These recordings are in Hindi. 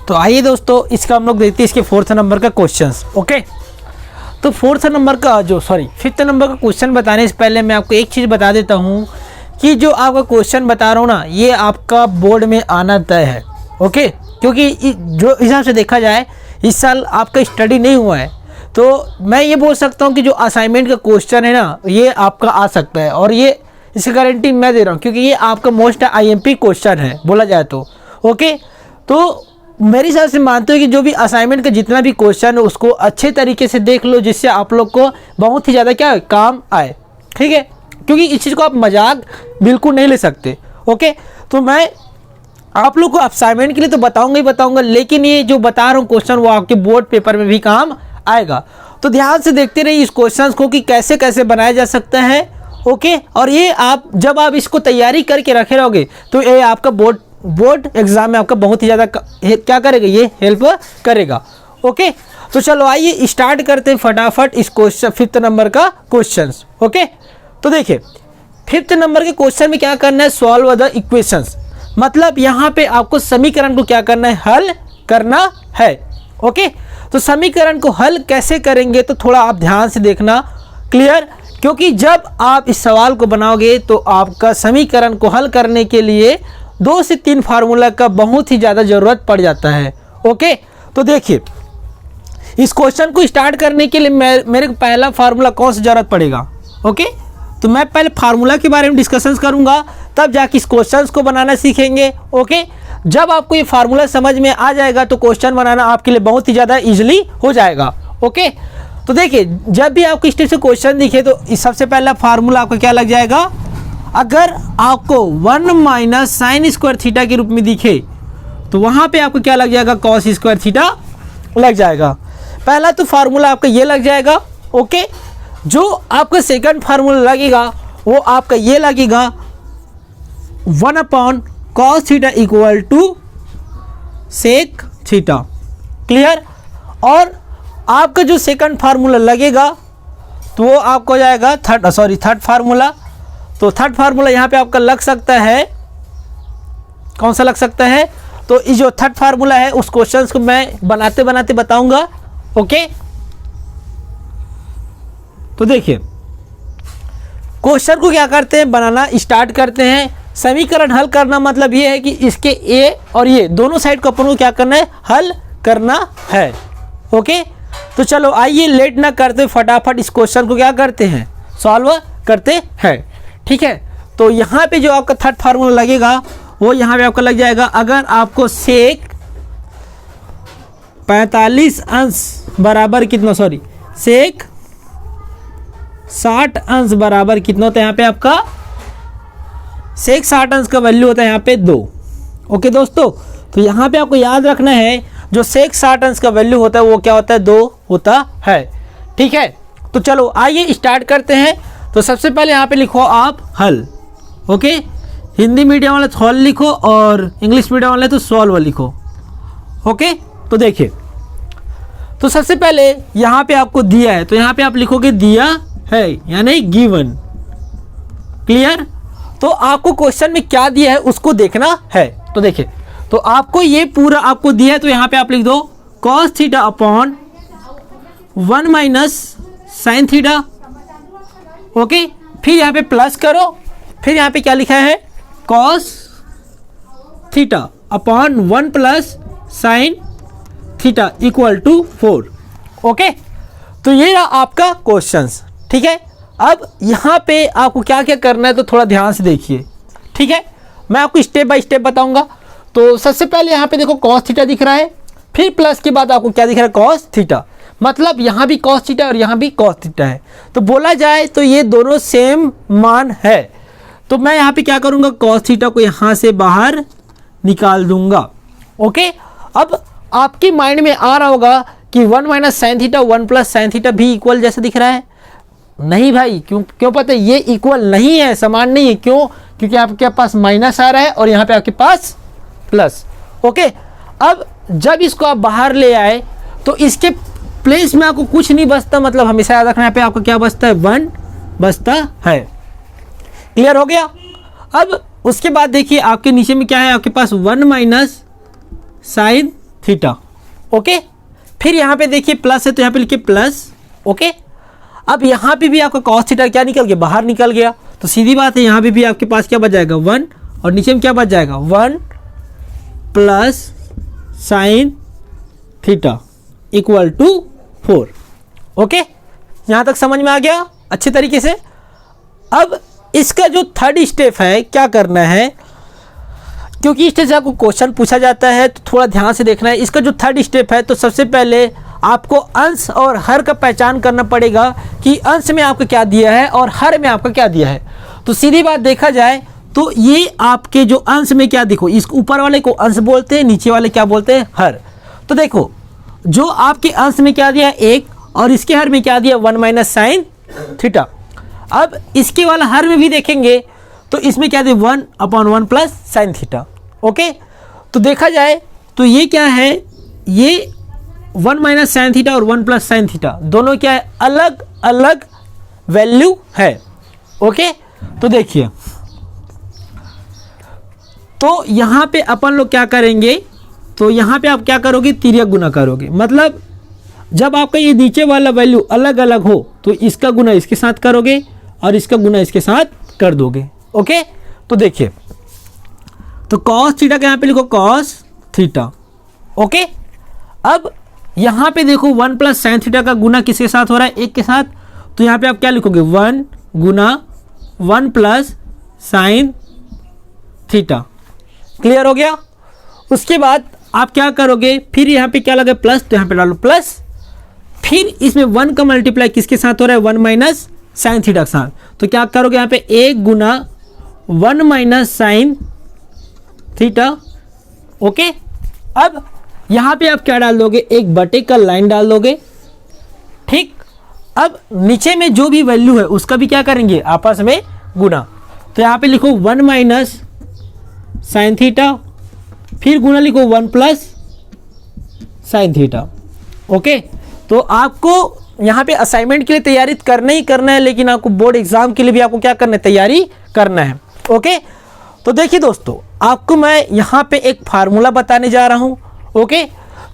तो आइए दोस्तों, इसका हम लोग देखते हैं इसके 4th नंबर का क्वेश्चन। ओके, तो 4th नंबर का 5th नंबर का क्वेश्चन बताने से पहले मैं आपको एक चीज़ बता देता हूँ कि जो आपका क्वेश्चन बता रहा हूँ ना, ये आपका बोर्ड में आना तय है। ओके, क्योंकि जो हिसाब से देखा जाए इस साल आपका स्टडी नहीं हुआ है, तो मैं ये बोल सकता हूँ कि जो असाइनमेंट का क्वेश्चन है ना, ये आपका आ सकता है, और ये इसकी गारंटी मैं दे रहा हूँ, क्योंकि ये आपका मोस्ट IMP क्वेश्चन है बोला जाए तो। ओके, तो मेरे हिसाब से मानते हो कि जो भी असाइनमेंट का जितना भी क्वेश्चन है उसको अच्छे तरीके से देख लो, जिससे आप लोग को बहुत ही ज़्यादा क्या काम आए। ठीक है, क्योंकि इस चीज़ को आप मजाक बिल्कुल नहीं ले सकते। ओके, तो मैं आप लोग को असाइनमेंट के लिए तो बताऊंगा ही बताऊंगा, लेकिन ये जो बता रहा हूँ क्वेश्चन वो आपके बोर्ड पेपर में भी काम आएगा। तो ध्यान से देखते रहिए इस क्वेश्चन को कि कैसे कैसे बनाया जा सकता है। ओके, और ये आप जब आप इसको तैयारी करके रखे रहोगे तो ये आपका बोर्ड एग्जाम में आपका बहुत ही ज़्यादा क्या करेगा, ये हेल्प करेगा। ओके, तो चलो आइए स्टार्ट करते हैं फटाफट इस क्वेश्चन 5th नंबर का क्वेश्चन। ओके, तो देखिए 5th नंबर के क्वेश्चन में क्या करना है, सॉल्व द इक्वेशंस। मतलब यहाँ पे आपको समीकरण को क्या करना है, हल करना है। ओके, तो समीकरण को हल कैसे करेंगे तो थोड़ा आप ध्यान से देखना, क्लियर, क्योंकि जब आप इस सवाल को बनाओगे तो आपका समीकरण को हल करने के लिए 2 से 3 फार्मूला का बहुत ही ज़्यादा ज़रूरत पड़ जाता है। ओके, तो देखिए इस क्वेश्चन को स्टार्ट करने के लिए मेरे को पहला फार्मूला कौन सा ज़रूरत पड़ेगा। ओके, तो मैं पहले फार्मूला के बारे में डिस्कशन करूंगा, तब जाके इस क्वेश्चन को बनाना सीखेंगे। ओके, जब आपको ये फार्मूला समझ में आ जाएगा तो क्वेश्चन बनाना आपके लिए बहुत ही ज़्यादा इजीली हो जाएगा। ओके, तो देखिए जब भी आपको इस टाइप से क्वेश्चन दिखे तो इस सबसे पहला फार्मूला आपका क्या लग जाएगा, अगर आपको 1 माइनस साइन स्क्वायर थीटा के रूप में दिखे तो वहाँ पे आपको क्या लग जाएगा, कॉस स्क्वायर थीटा लग जाएगा। पहला तो फार्मूला आपका ये लग जाएगा। ओके, जो आपका सेकंड फार्मूला लगेगा वो आपका ये लगेगा 1 upon cos theta equal to sec theta, clear. और आपका जो सेकंड फार्मूला लगेगा तो वो आपको हो जाएगा थर्ड फार्मूला। तो थर्ड फार्मूला यहाँ पे आपका लग सकता है, कौन सा लग सकता है, तो ये जो थर्ड फार्मूला है उस क्वेश्चन को मैं बनाते बनाते बताऊंगा। ओके, तो देखिए क्वेश्चन को क्या करते हैं, बनाना स्टार्ट करते हैं। समीकरण हल करना मतलब ये है कि इसके ए और ये दोनों साइड को अपन को क्या करना है, हल करना है। ओके, तो चलो आइए लेट ना करते फटाफट इस क्वेश्चन को क्या करते हैं, सॉल्व करते हैं। ठीक है, तो यहाँ पे जो आपका थर्ड फार्मूला लगेगा वो यहाँ पे आपका लग जाएगा, अगर आपको सेक 45 अंश बराबर कितना, सेक 60 अंश बराबर कितना होता है, यहाँ पे आपका सेक 60 अंश का वैल्यू होता है यहाँ पे 2। ओके दोस्तों, तो यहाँ पे आपको याद रखना है जो सेक 60 अंश का वैल्यू होता है वो क्या होता है, 2 होता है। ठीक है, तो चलो आइए स्टार्ट करते हैं। तो सबसे पहले यहाँ पे लिखो आप हल। ओके, हिंदी मीडियम वाले तो हल लिखो और इंग्लिश मीडियम वाले तो सॉल्व लिखो। ओके, तो देखिए तो सबसे पहले यहाँ पे आपको दिया है तो यहाँ पे आप लिखोगे दिया है, यानी गिवन, क्लियर। तो आपको क्वेश्चन में क्या दिया है उसको देखना है। तो देखिए, तो आपको ये पूरा आपको दिया है तो यहाँ पे आप लिख दो cos theta upon 1 minus sine theta. Okay, फिर यहाँ पे प्लस करो, फिर यहाँ पे क्या लिखा है, cos theta upon 1 plus sine theta equal to 4। Okay, तो ये रहा आपका क्वेश्चंस। ठीक है, अब यहाँ पे आपको क्या क्या करना है तो थोड़ा ध्यान से देखिए। ठीक है, मैं आपको स्टेप बाय स्टेप बताऊंगा। तो सबसे पहले यहाँ पे देखो cos थीटा दिख रहा है, फिर प्लस के बाद आपको क्या दिख रहा है, cos थीटा, मतलब यहाँ भी cos थीटा और यहाँ भी cos थीटा है। तो बोला जाए तो ये दोनों सेम मान है। तो मैं यहाँ पे क्या करूँगा, cos थीटा को यहाँ से बाहर निकाल दूंगा। ओके, अब आपके माइंड में आ रहा होगा कि 1 minus sine theta 1 plus sine theta भी इक्वल जैसा दिख रहा है। नहीं भाई, क्यों पता है, ये इक्वल नहीं है, समान नहीं है। क्यों? क्योंकि आपके पास माइनस आ रहा है और यहाँ पे आपके पास प्लस। ओके, अब जब इसको आप बाहर ले आए तो इसके प्लेस में आपको कुछ नहीं बचता, मतलब हमेशा याद रखना, यहाँ पे आपको क्या बचता है, 1 बचता है। क्लियर हो गया। अब उसके बाद देखिए आपके नीचे में क्या है, आपके पास 1 माइनस साइन थीटा। ओके, फिर यहाँ पे देखिए प्लस है तो यहाँ पे लिखिए प्लस। ओके, अब यहाँ पे भी आपका कॉस थीटा क्या निकल गया, बाहर निकल गया। तो सीधी बात है यहाँ पे भी आपके पास क्या बच जाएगा 1, और नीचे में क्या बच जाएगा 1 plus sine theta equal to 4। Okay, यहाँ तक समझ में आ गया अच्छे तरीके से। अब इसका जो थर्ड स्टेप है क्या करना है, क्योंकि इस तरह से आपको क्वेश्चन पूछा जाता है तो थोड़ा ध्यान से देखना है। इसका जो थर्ड स्टेप है तो सबसे पहले आपको अंश और हर का पहचान करना पड़ेगा कि अंश में आपका क्या दिया है और हर में आपका क्या दिया है। तो सीधी बात देखा जाए तो ये आपके जो अंश में क्या, देखो इस ऊपर वाले को अंश बोलते हैं, नीचे वाले क्या बोलते हैं, हर। तो देखो जो आपके अंश में क्या दिया 1 और इसके हर में क्या दिया 1 माइनस साइन थीटा। अब इसके वाला हर में भी देखेंगे तो इसमें क्या दिया 1/1 प्लस साइन थीटा। ओके, तो देखा जाए तो ये क्या है, ये 1 माइनस साइन थीटा और 1 प्लस साइन थीटा दोनों क्या है, अलग अलग वैल्यू है। ओके, तो देखिए तो यहाँ पे अपन लोग क्या करेंगे, तो यहाँ पे आप क्या करोगे, तिर्यक गुना करोगे। मतलब जब आपका ये नीचे वाला वैल्यू अलग अलग हो तो इसका गुना इसके साथ करोगे और इसका गुना इसके साथ कर दोगे। ओके, तो देखिए तो कॉस थीटा का यहाँ पे लिखो कॉस थीटा। ओके, अब यहाँ पे देखो 1 प्लस साइन थीटा का गुना किसके साथ हो रहा है, 1 के साथ। तो यहाँ पे आप क्या लिखोगे 1 गुना 1 प्लस साइन थीटा। क्लियर हो गया। उसके बाद आप क्या करोगे, फिर यहाँ पे क्या लगे प्लस, तो यहाँ पे डालो प्लस, फिर इसमें 1 का मल्टीप्लाई किसके साथ हो रहा है 1 माइनस साइन थीटा के साथ। तो क्या करोगे यहाँ पे 1 गुना 1 माइनस साइन थीटा। ओके, अब यहाँ पे आप क्या डाल दोगे, 1 बटे का लाइन डाल दोगे। ठीक, अब नीचे में जो भी वैल्यू है उसका भी क्या करेंगे आपस में गुना। तो यहाँ पे लिखो 1 माइनस साइन थीटा, फिर गुना लिखो 1 प्लस साइन थीटा। ओके, तो आपको यहाँ पे असाइनमेंट के लिए तैयारी करना ही करना है, लेकिन आपको बोर्ड एग्जाम के लिए भी आपको क्या करना है, तैयारी करना है। ओके, तो देखिए दोस्तों आपको मैं यहाँ पे एक फार्मूला बताने जा रहा हूँ। ओके,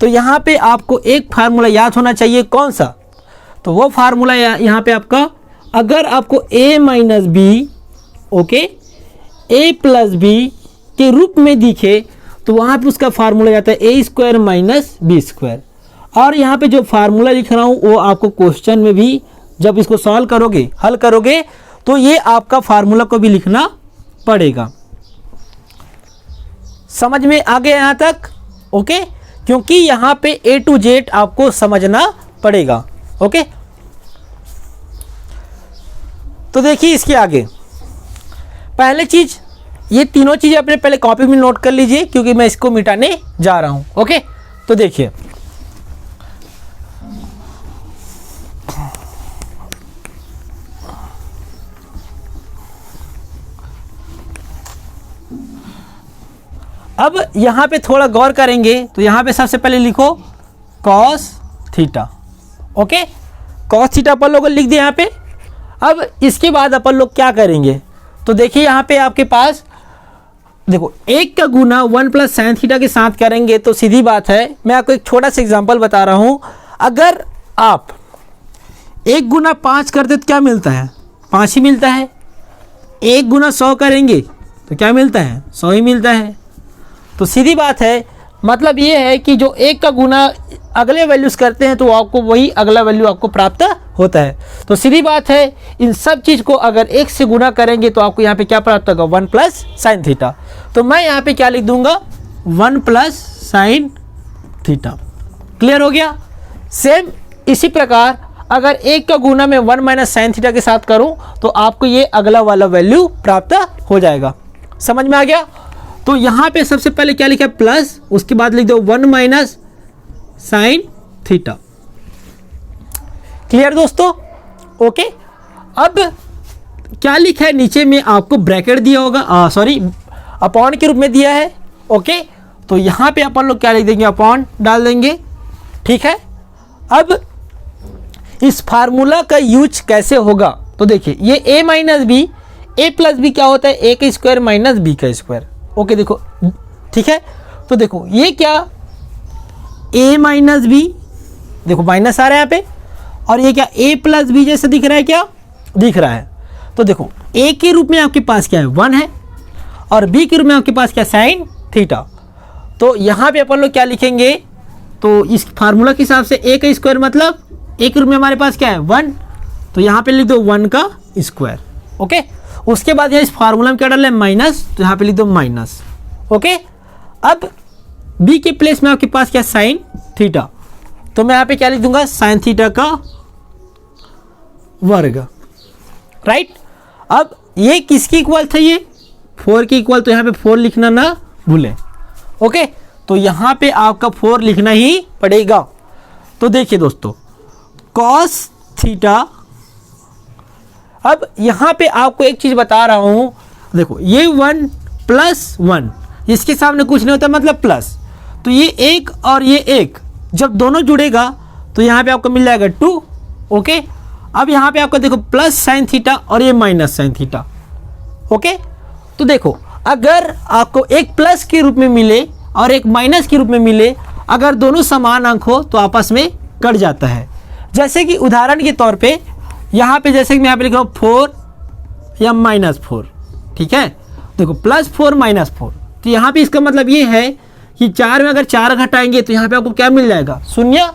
तो यहाँ पे आपको एक फार्मूला याद होना चाहिए, कौन सा, तो वो फार्मूला यहाँ पे आपका, अगर आपको a minus B okay a plus B के रूप में दिखे तो वहाँ पे उसका फार्मूला जाता है a square minus B square. और यहाँ पे जो फार्मूला लिख रहा हूँ वो आपको क्वेश्चन में भी जब इसको सॉल्व करोगे, हल करोगे, तो ये आपका फार्मूला को भी लिखना पड़ेगा। समझ में आ गया यहाँ तक। ओके, क्योंकि यहाँ पे A to Z आपको समझना पड़ेगा। ओके, तो देखिए इसके आगे पहले चीज, ये तीनों चीजें अपने पहले कॉपी में नोट कर लीजिए क्योंकि मैं इसको मिटाने जा रहा हूं। ओके, तो देखिए अब यहां पे थोड़ा गौर करेंगे तो यहां पे सबसे पहले लिखो cos theta. Okay, cos theta अपन लोग लिख दिया यहाँ पे। अब इसके बाद अपन लोग क्या करेंगे, तो देखिए यहाँ पे आपके पास देखो 1 का गुना 1 प्लस साइन थीटा के साथ करेंगे तो सीधी बात है, मैं आपको एक छोटा सा एग्जांपल बता रहा हूँ। अगर आप 1 गुना 5 करते तो क्या मिलता है, 5 ही मिलता है। 1 गुना 100 करेंगे तो क्या मिलता है, 100 ही मिलता है। तो सीधी बात है, मतलब ये है कि जो 1 का गुना अगले वैल्यूज करते हैं तो आपको वही अगला वैल्यू आपको प्राप्त होता है। तो सीधी बात है, इन सब चीज़ को अगर 1 से गुना करेंगे तो आपको यहाँ पे क्या प्राप्त होगा 1 प्लस साइन थीटा। तो मैं यहाँ पे क्या लिख दूंगा 1 प्लस साइन थीटा। क्लियर हो गया। सेम इसी प्रकार अगर 1 का गुना मैं 1 माइनस साइन थीटा के साथ करूँ तो आपको ये अगला वाला वैल्यू प्राप्त हो जाएगा। समझ में आ गया। तो यहाँ पे सबसे पहले क्या लिखा है प्लस, उसके बाद लिख दो 1 माइनस साइन थीटा। क्लियर दोस्तों। ओके, अब क्या लिखा है नीचे में आपको ब्रैकेट दिया होगा, सॉरी अपॉन के रूप में दिया है। ओके, तो यहाँ पे अपन लोग क्या लिख देंगे, अपॉन डाल देंगे। ठीक है, अब इस फार्मूला का यूज कैसे होगा, तो देखिए ये a minus B, A plus B क्या होता है, ए का स्क्वायर माइनस बी का स्क्वायर। ओके देखो, ठीक है, तो देखो ये क्या, a माइनस बी, देखो माइनस आ रहा है यहाँ पे, और ये क्या a प्लस बी जैसे दिख रहा है, क्या दिख रहा है। तो देखो a के रूप में आपके पास क्या है 1 है, और b के रूप में आपके पास क्या साइन थीटा। तो यहाँ पे अपन लोग क्या लिखेंगे, तो इस फार्मूला के हिसाब से a का स्क्वायर मतलब a के रूप में हमारे पास क्या है 1, तो यहाँ पे लिख दो 1 का स्क्वायर। ओके, उसके बाद यहाँ इस फार्मूला में क्या डाला है माइनस, तो यहाँ पे लिख दो माइनस। ओके, अब b के प्लेस में आपके पास क्या साइन थीटा, तो मैं यहाँ पे क्या लिख दूंगा साइन थीटा का वर्ग, राइट। अब ये किसकी इक्वल था, ये 4 की इक्वल, तो यहाँ पे 4 लिखना ना भूलें। ओके, तो यहाँ पे आपका 4 लिखना ही पड़ेगा। तो देखिए दोस्तों cos थीटा, अब यहाँ पे आपको एक चीज़ बता रहा हूँ, देखो ये 1 प्लस 1, इसके सामने कुछ नहीं होता मतलब प्लस, तो ये 1 और ये 1 जब दोनों जुड़ेगा तो यहाँ पे आपको मिल जाएगा 2। ओके, अब यहाँ पे आपको देखो प्लस साइन थीटा और ये माइनस साइन थीटा। ओके, तो देखो अगर आपको एक प्लस के रूप में मिले और एक माइनस के रूप में मिले, अगर दोनों समान अंक हो तो आपस में कट जाता है। जैसे कि उदाहरण के तौर पे यहाँ पे जैसे कि मैं यहाँ पे लिख रहा हूँ 4 या -4, ठीक है, देखो +4 -4, तो यहाँ पे इसका मतलब ये है कि 4 में अगर 4 घटाएंगे तो यहाँ पे आपको क्या मिल जाएगा, 0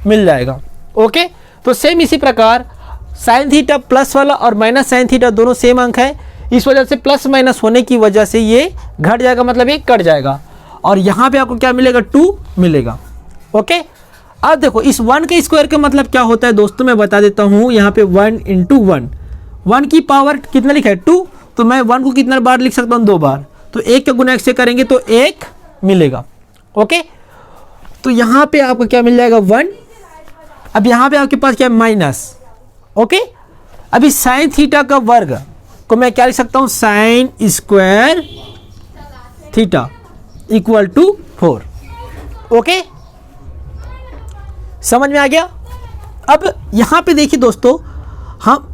मिल जाएगा। ओके, तो सेम इसी प्रकार साइन थीटा प्लस वाला और माइनस साइन थीटा दोनों सेम अंक है, इस वजह से प्लस माइनस होने की वजह से ये घट जाएगा, मतलब ये कट जाएगा, और यहाँ पे आपको क्या मिलेगा 2 मिलेगा। ओके, अब देखो इस 1 के स्क्वायर का मतलब क्या होता है दोस्तों, मैं बता देता हूँ। यहाँ पे 1 × 1, 1 की पावर कितना लिखा है 2, तो मैं 1 को कितना बार लिख सकता हूँ 2 बार, तो 1 का गुना 1 से करेंगे तो 1 मिलेगा। ओके, तो यहाँ पे आपको क्या मिल जाएगा 1। अब यहाँ पे आपके पास क्या है माइनस। ओके, अभी साइन थीटा का वर्ग को मैं क्या लिख सकता हूँ, sine square theta equal to 4। Okay, समझ में आ गया। अब यहाँ पे देखिए दोस्तों,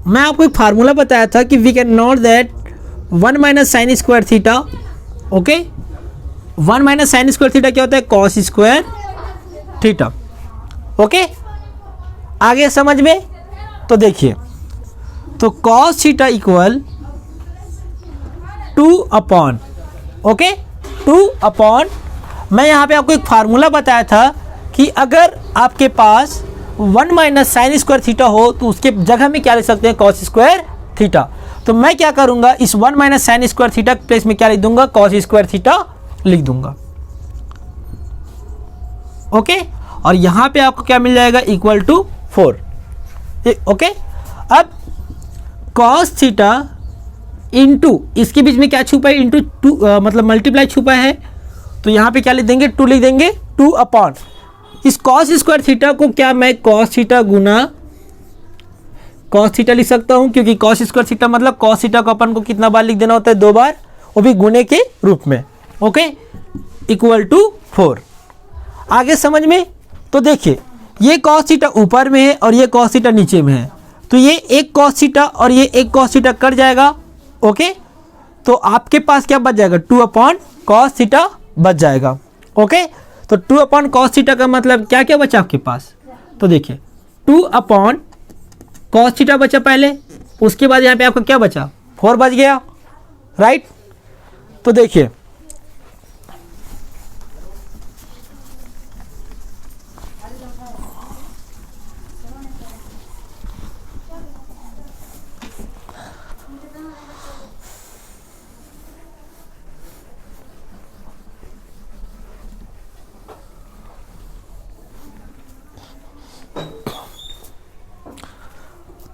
मैं आपको एक फार्मूला बताया था कि we can note that 1 minus sine square theta. Okay, 1 minus sine square theta क्या होता है, कॉस स्क्वायर थीटा। ओके, आगे समझ में, तो देखिए, तो cos theta equal 2 upon, okay 2 upon, मैं यहाँ पे आपको एक फार्मूला बताया था कि अगर आपके पास 1 माइनस साइन स्क्वायर थीटा हो तो उसके जगह में क्या लिख सकते हैं, कॉस स्क्वायर थीटा। तो मैं क्या करूँगा, इस 1 माइनस साइन स्क्वायर थीटा के प्लेस में क्या लिख दूंगा, कॉस स्क्वायर थीटा लिख दूंगा। ओके, और यहाँ पे आपको क्या मिल जाएगा, इक्वल टू 4। ओके, अब कॉस थीटा इंटू इसके बीच में क्या छुपा है, इंटू 2 मतलब मल्टीप्लाई छुपा है, तो यहाँ पे क्या लिख देंगे 2 लिख देंगे, 2 अपॉन इस कॉस स्क्वायर थीटा को क्या मैं कॉस थीटा गुना कॉस थीटा लिख सकता हूँ, क्योंकि कॉस स्क्वायर थीटा मतलब कॉस थीटा को अपन को कितना बार लिख देना होता है, 2 बार, वो भी गुने के रूप में। Okay, equal to 4। आगे समझ में, तो देखिए ये कॉस थीटा ऊपर में है और ये कॉस थीटा नीचे में है, तो ये एक कॉस थीटा और ये एक कॉस थीटा कट जाएगा। ओके, तो आपके पास क्या बच जाएगा, 2 अपॉन कॉस थीटा बच जाएगा। ओके, तो 2 अपॉन कॉस थीटा का मतलब क्या क्या बचा आपके पास, तो देखिए 2 अपॉन कॉस थीटा बचा पहले, उसके बाद यहाँ पे आपका क्या बचा, 4 बच गया, राइट। तो देखिए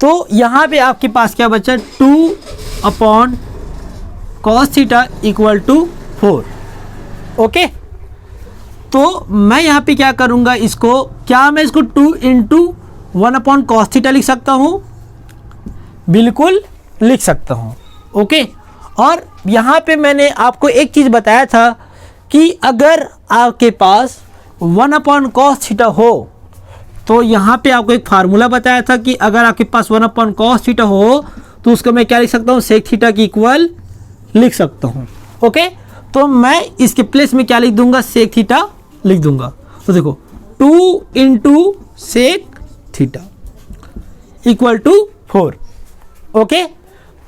तो यहाँ पे आपके पास क्या बचा, 2 upon cos theta equal to 4। Okay, तो मैं यहाँ पे क्या करूँगा, इसको क्या मैं इसको 2 × 1 अपॉन कॉस थीटा लिख सकता हूँ, बिल्कुल लिख सकता हूँ। ओके, और यहाँ पे मैंने आपको एक चीज़ बताया था कि अगर आपके पास 1 अपॉन कॉस थीटा हो, तो यहाँ पे आपको एक फार्मूला बताया था कि अगर आपके पास 1 अपॉन कॉस थीटा हो तो उसको मैं क्या लिख सकता हूँ, सेक थीटा की इक्वल लिख सकता हूँ। ओके, तो मैं इसके प्लेस में क्या लिख दूंगा, सेक थीटा लिख दूंगा। तो देखो 2 into sec theta equal to 4। Okay,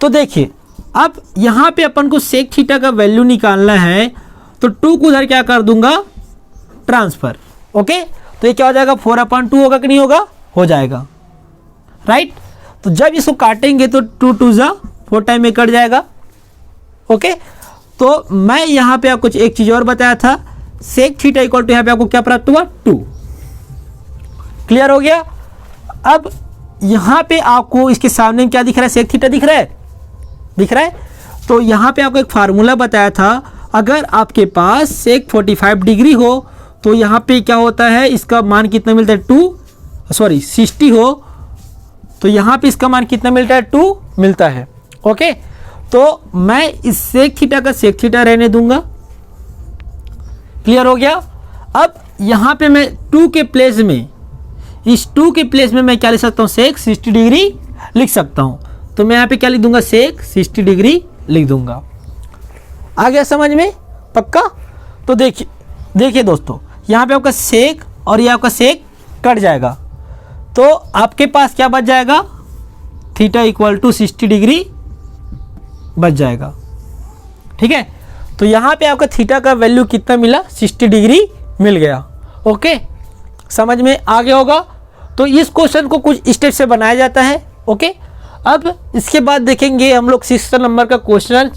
तो देखिए अब यहाँ पे अपन को सेक थीटा का वैल्यू निकालना है, तो 2 को उधर क्या कर दूंगा, ट्रांसफर। ओके, तो ये क्या हो जाएगा, 4/2 होगा कि नहीं होगा, हो जाएगा, राइट। तो जब इसको काटेंगे तो 2 2 जा 4 टाइम में कट जाएगा। ओके, तो मैं यहाँ पे आपको एक चीज़ और बताया था, सेक थीटा इक्वल टू यहाँ पे आपको क्या प्राप्त हुआ, 2। क्लियर हो गया। अब यहाँ पे आपको इसके सामने क्या दिख रहा है, सेक थीटा दिख रहा है, दिख रहा है। तो यहाँ पे आपको एक फार्मूला बताया था, अगर आपके पास सेक 45 डिग्री हो तो यहाँ पे क्या होता है, इसका मान कितना मिलता है, 60 हो तो यहाँ पे इसका मान कितना मिलता है, 2 मिलता है। ओके, तो मैं इस सेक थीटा का सेक थीटा रहने दूंगा। क्लियर हो गया। अब यहाँ पे मैं 2 के प्लेस में, इस 2 के प्लेस में मैं क्या लिख सकता हूँ, सेक 60 डिग्री लिख सकता हूँ। तो मैं यहाँ पे क्या लिख दूंगा, सेक 60 डिग्री लिख दूंगा। आ गया समझ में, पक्का। तो देखिए दोस्तों, यहाँ पे आपका सेक और ये आपका सेक कट जाएगा, तो आपके पास क्या बच जाएगा, थीटा इक्वल टू 60 डिग्री बच जाएगा। ठीक है, तो यहाँ पे आपका थीटा का वैल्यू कितना मिला, 60 डिग्री मिल गया। ओके, समझ में आ गया होगा। तो इस क्वेश्चन को कुछ स्टेप से बनाया जाता है। ओके, अब इसके बाद देखेंगे हम लोग 6 नंबर का क्वेश्चन।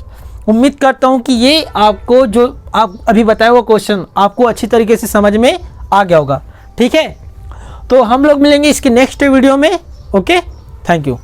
उम्मीद करता हूँ कि ये आपको जो आप अभी बताया हुआ क्वेश्चन आपको अच्छी तरीके से समझ में आ गया होगा। ठीक है, तो हम लोग मिलेंगे इसके नेक्स्ट वीडियो में। Okay, thank you.